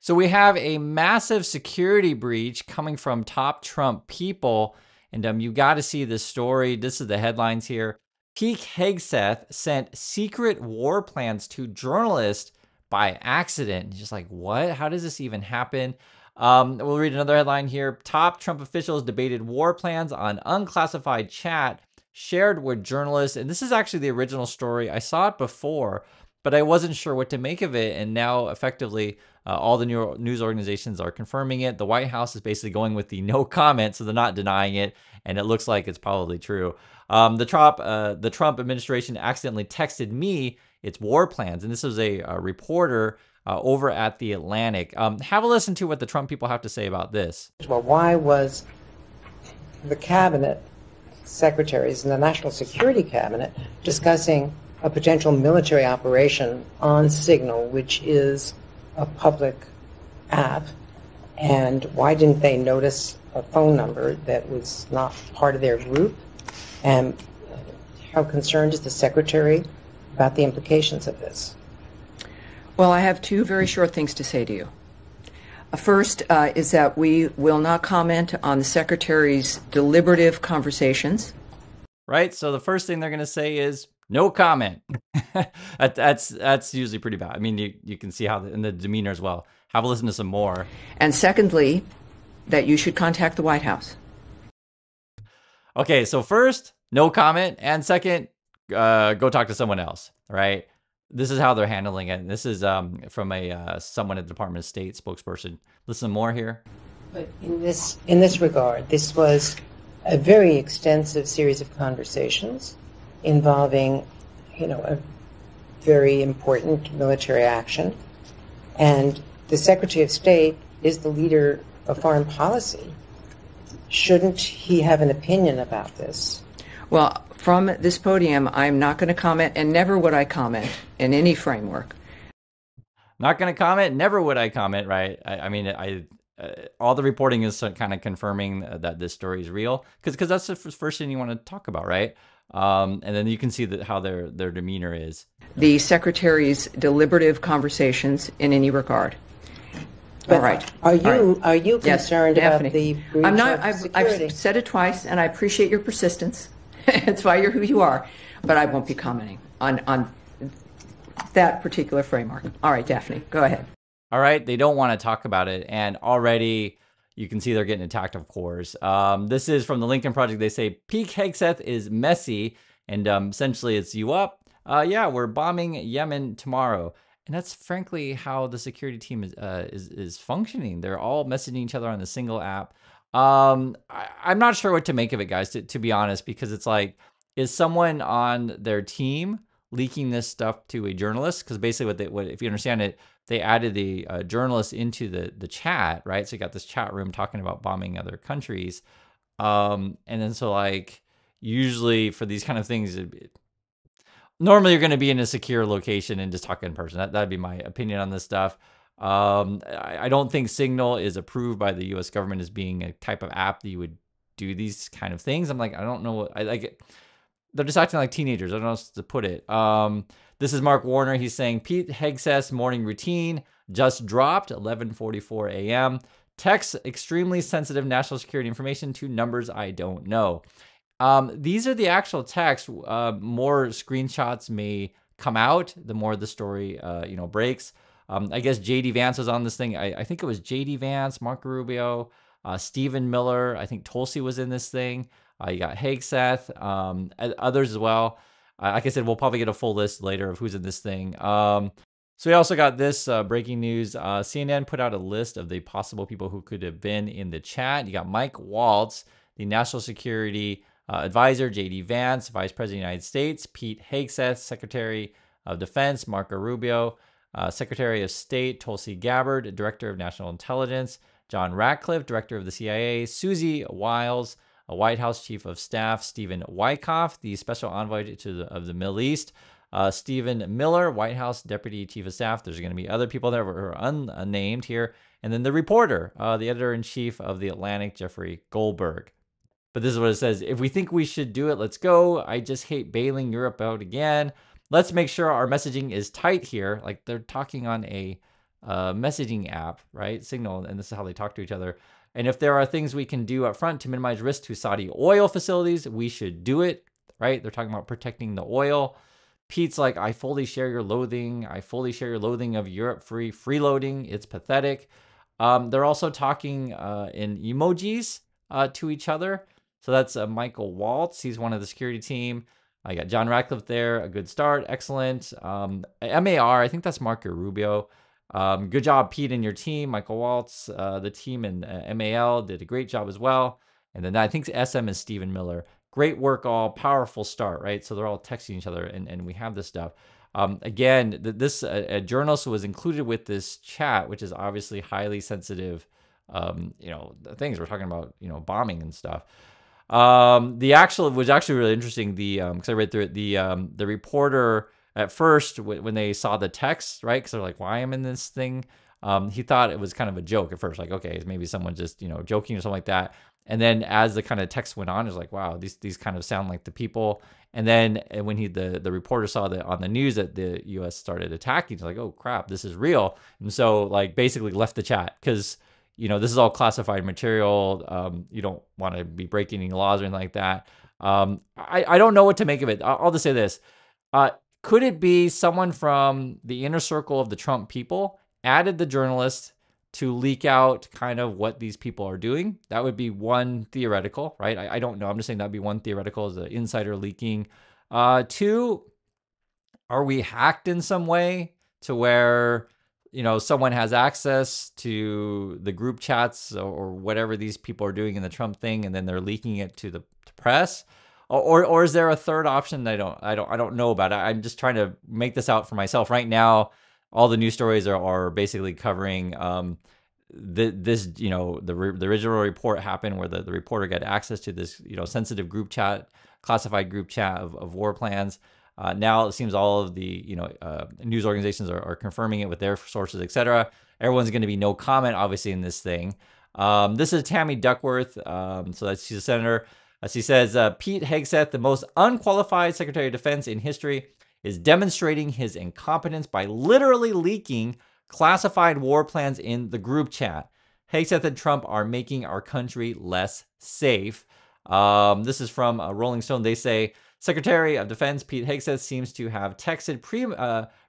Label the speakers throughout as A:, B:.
A: So we have a massive security breach coming from top Trump people. And you got to see this story. This is the headlines here. Pete Hegseth sent secret war plans to journalists by accident. Just like, what? How does this even happen? We'll read another headline here. Top Trump officials debated war plans on unclassified chat shared with journalists. And this is actually the original story. I saw it before, but I wasn't sure what to make of it. And now effectively, all the news organizations are confirming it. The White House is basically going with the no comment, so they're not denying it. And it looks like it's probably true. The Trump administration accidentally texted me its war plans. And this was a reporter over at The Atlantic. Have a listen to what the Trump people have to say about this.
B: Well, why was the cabinet secretaries and the National Security Cabinet discussing a potential military operation on Signal, which is a public app, and why didn't they notice a phone number that was not part of their group? And how concerned is the secretary about the implications of this?
C: Well, I have two very short things to say to you. First is that we will not comment on the secretary's deliberative conversations.
A: Right. So the first thing they're going to say is no comment. That's usually pretty bad. I mean, you can see how in the demeanor as well. Have a listen to some more.
C: And secondly, that you should contact the White House.
A: Okay, so first, no comment, and second, go talk to someone else. Right. This is how they're handling it. This is from someone at the Department of State spokesperson. Listen more here.
B: But in this regard, this was a very extensive series of conversations involving, a very important military action. And the Secretary of State is the leader of foreign policy. Shouldn't he have an opinion about this?
C: Well, from this podium, I'm not going to comment, and never would I comment in any framework.
A: Not going to comment, never would I comment, right? I mean, all the reporting is kind of confirming that this story is real, because that's the first thing you want to talk about, right? And then you can see how their demeanor is.
C: The secretary's deliberative conversations in any regard.
B: But
C: all right.
B: Are you concerned
C: yes,
B: about the breach
C: I'm not.
B: of security?
C: I've said it twice, and I appreciate your persistence. It's why you're who you are. But I won't be commenting on that particular framework. All right, Daphne, go ahead.
A: All right, they don't want to talk about it, and already you can see they're getting attacked, of course. This is from the Lincoln Project. They say, Pete Hegseth is messy, and essentially it's you up. Yeah, we're bombing Yemen tomorrow. And that's frankly how the security team is functioning. They're all messaging each other on the single app. I'm not sure what to make of it, guys, to be honest, because it's like, is someone on their team leaking this stuff to a journalist? Because basically what if you understand it, they added the journalist into the chat, right? So you got this chat room talking about bombing other countries. And then so like, usually for these kind of things, normally you're going to be in a secure location and just talk in person. That'd be my opinion on this stuff. I don't think Signal is approved by the U.S. government as being a type of app that you would do these kind of things. I'm like, I don't know what I like it. They're just acting like teenagers. I don't know how to put it. This is Mark Warner. He's saying Pete Hegseth's morning routine just dropped 11:44 a.m. Text extremely sensitive national security information to numbers I don't know. These are the actual texts. More screenshots may come out the more the story breaks. I guess JD Vance was on this thing. I think it was JD Vance, Marco Rubio, Stephen Miller. I think Tulsi was in this thing. You got Hegseth, others as well. Like I said, we'll probably get a full list later of who's in this thing. So we also got this breaking news. CNN put out a list of the possible people who could have been in the chat. You got Mike Waltz, the national security advisor, JD Vance, Vice President of the United States, Pete Hegseth, Secretary of Defense, Marco Rubio, Secretary of State, Tulsi Gabbard, Director of National Intelligence, John Ratcliffe, Director of the CIA, Susie Wiles, a White House Chief of Staff, Stephen Wyckoff, the Special Envoy of the Middle East, Stephen Miller, White House Deputy Chief of Staff. There's going to be other people there who are unnamed here. And then the reporter, the Editor-in-Chief of The Atlantic, Jeffrey Goldberg. But this is what it says. If we think we should do it, let's go. I just hate bailing Europe out again. Let's make sure our messaging is tight here. Like they're talking on a messaging app, right? Signal, and this is how they talk to each other. And if there are things we can do up front to minimize risk to Saudi oil facilities, we should do it, right? They're talking about protecting the oil. Pete's like, I fully share your loathing. I fully share your loathing of Europe freeloading. It's pathetic. They're also talking in emojis to each other. So that's Michael Waltz. He's one of the security team. I got John Ratcliffe there. A good start. Excellent. MAR, I think that's Marco Rubio. Good job, Pete, and your team. Michael Waltz, the team in MAL did a great job as well. And then I think SM is Stephen Miller. Great work, all. Powerful start, right? So they're all texting each other, and we have this stuff. Again, this a journalist was included with this chat, which is obviously highly sensitive, things. We're talking about, bombing and stuff. The actual was actually really interesting. Because I read through it, the reporter at first when they saw the text, right? Because they're like, "Why am I in this thing?" He thought it was kind of a joke at first, like, okay, maybe someone just joking or something like that. And then as the kind of text went on, it was like, wow, these kind of sound like the people. And then when the reporter saw that on the news that the U.S. started attacking, he's like, oh crap, this is real. And so like basically left the chat because this is all classified material. You don't want to be breaking any laws or anything like that. I don't know what to make of it. I'll just say this. Could it be someone from the inner circle of the Trump people added the journalist to leak out kind of what these people are doing? That would be one theoretical, right? I don't know. I'm just saying that'd be one theoretical, as an insider leaking. Two, are we hacked in some way to where someone has access to the group chats or whatever these people are doing in the Trump thing, and then they're leaking it to the press? Or is there a third option that I don't know about? I'm just trying to make this out for myself right now. All the news stories are basically covering this. The original report happened where the reporter got access to this sensitive group chat, classified group chat of war plans. Now it seems all of the news organizations are confirming it with their sources, etc. Everyone's going to be no comment, obviously, in this thing. This is Tammy Duckworth. So she's a senator. She says, Pete Hegseth, the most unqualified Secretary of Defense in history, is demonstrating his incompetence by literally leaking classified war plans in the group chat. Hegseth and Trump are making our country less safe. This is from Rolling Stone. They say, Secretary of Defense Pete Hegseth seems to have texted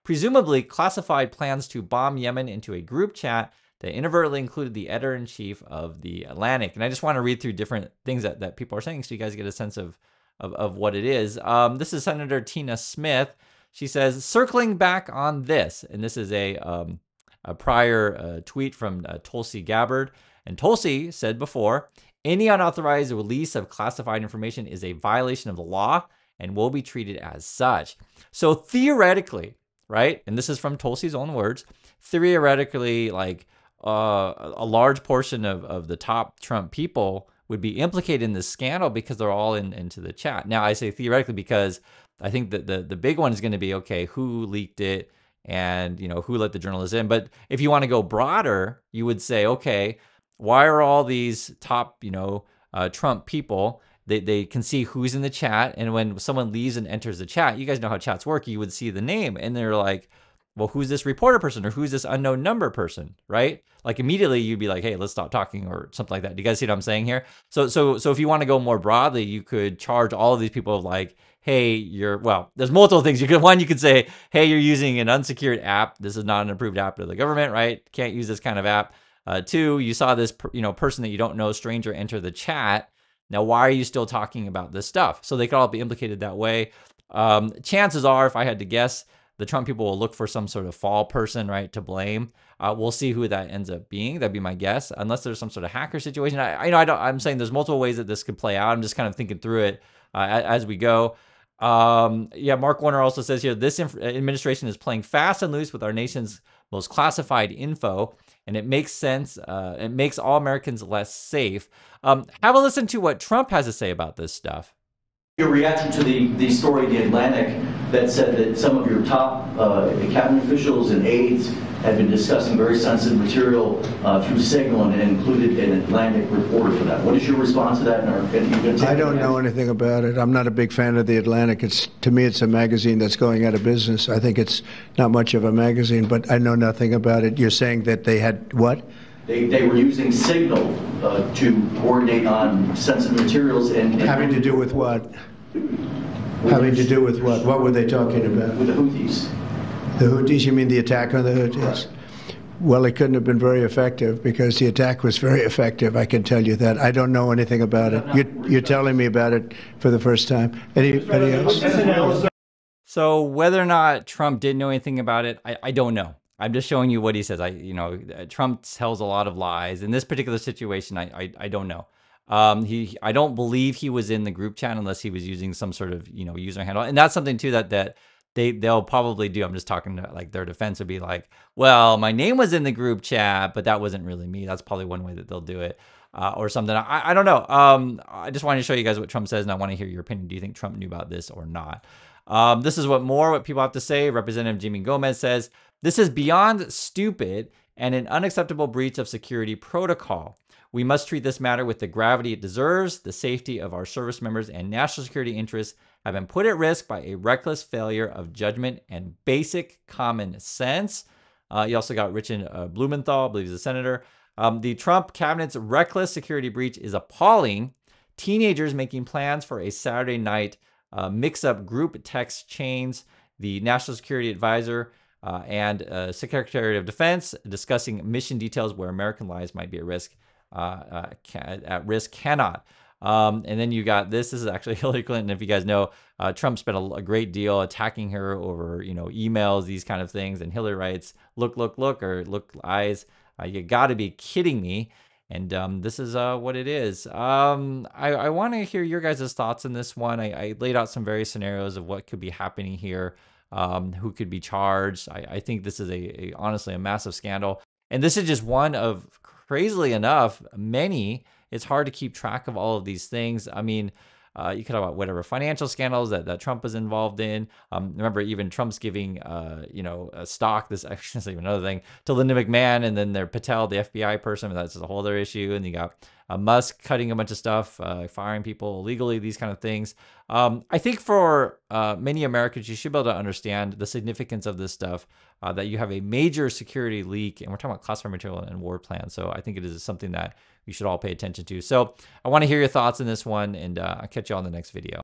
A: presumably classified plans to bomb Yemen into a group chat that inadvertently included the editor-in-chief of The Atlantic. And I just want to read through different things that people are saying so you guys get a sense of what it is. This is Senator Tina Smith. She says, circling back on this, and this is a prior tweet from Tulsi Gabbard. And Tulsi said before, any unauthorized release of classified information is a violation of the law and will be treated as such. So theoretically, right, and this is from Tulsi's own words, theoretically, like a large portion of the top Trump people would be implicated in this scandal because they're all into the chat. Now, I say theoretically because I think that the big one is going to be, okay, who leaked it and, who let the journalists in. But if you want to go broader, you would say, okay, why are all these top, Trump people, they can see who's in the chat. And when someone leaves and enters the chat, you guys know how chats work. You would see the name and they're like, well, who's this reporter person or who's this unknown number person, right? Like immediately you'd be like, hey, let's stop talking or something like that. Do you guys see what I'm saying here? So if you want to go more broadly, you could charge all of these people like, hey, there's multiple things. You could say, hey, you're using an unsecured app. This is not an approved app of the government, right? Can't use this kind of app. Two, you saw this, person that you don't know, stranger, enter the chat. Now, why are you still talking about this stuff? So they could all be implicated that way. Chances are, if I had to guess, the Trump people will look for some sort of fall person, right, to blame. We'll see who that ends up being. That'd be my guess, unless there's some sort of hacker situation. I'm saying there's multiple ways that this could play out. I'm just kind of thinking through it as we go. Mark Warner also says here, this administration is playing fast and loose with our nation's most classified info, and it makes sense. It makes all Americans less safe. Have a listen to what Trump has to say about this stuff.
D: Your reaction to the story in The Atlantic that said that some of your top cabinet officials and aides had been discussing very sensitive material through Signal and included an Atlantic reporter for that. What is your response to that?
E: I don't know anything about it. I'm not a big fan of the Atlantic. To me, it's a magazine that's going out of business. I think it's not much of a magazine, but I know nothing about it. You're saying that they had what?
D: They were using Signal to coordinate on sensitive materials and
E: having to do with what? Having to do with what? What were they talking about?
D: With the Houthis.
E: The Houthis? You mean the attack on the Houthis?
D: Right.
E: Well, it couldn't have been very effective because the attack was very effective. I can tell you that. I don't know anything about it. You're telling me about it for the first time. Anybody else?
A: So whether or not Trump didn't know anything about it, I don't know. I'm just showing you what he says. Trump tells a lot of lies. In this particular situation, I don't know. I don't believe he was in the group chat unless he was using some sort of user handle, and that's something too that they'll probably do. I'm just talking to like their defense would be like, well, my name was in the group chat, but that wasn't really me. That's probably one way that they'll do it, or something. I don't know. I just wanted to show you guys what Trump says, and I want to hear your opinion. Do you think Trump knew about this or not? This is what people have to say. Representative Jimmy Gomez says, this is beyond stupid and an unacceptable breach of security protocol. We must treat this matter with the gravity it deserves. The safety of our service members and national security interests have been put at risk by a reckless failure of judgment and basic common sense. You also got Richard Blumenthal, I believe he's a senator. The Trump cabinet's reckless security breach is appalling. Teenagers making plans for a Saturday night mix-up group text chains. The National Security Advisor and Secretary of Defense discussing mission details where American lives might be at risk. Cannot. And then you got this. This is actually Hillary Clinton. If you guys know, Trump spent a great deal attacking her over emails, these kind of things. And Hillary writes, "Look, or look, eyes. You got to be kidding me." And this is what it is. I want to hear your guys' thoughts on this one. I laid out some various scenarios of what could be happening here, who could be charged. I think this is honestly a massive scandal. And this is just one of, crazily enough, many. It's hard to keep track of all of these things. I mean, you could talk about whatever financial scandals that Trump was involved in. Remember, even Trump's giving, a stock. This actually is even another thing to Linda McMahon, and then their Patel, the FBI person. That's a whole other issue. And you got Musk cutting a bunch of stuff, firing people illegally. These kind of things. I think for many Americans, you should be able to understand the significance of this stuff. That you have a major security leak, and we're talking about classified material and war plans. So I think it is something that you should all pay attention to. So I want to hear your thoughts on this one, and I'll catch you on the next video.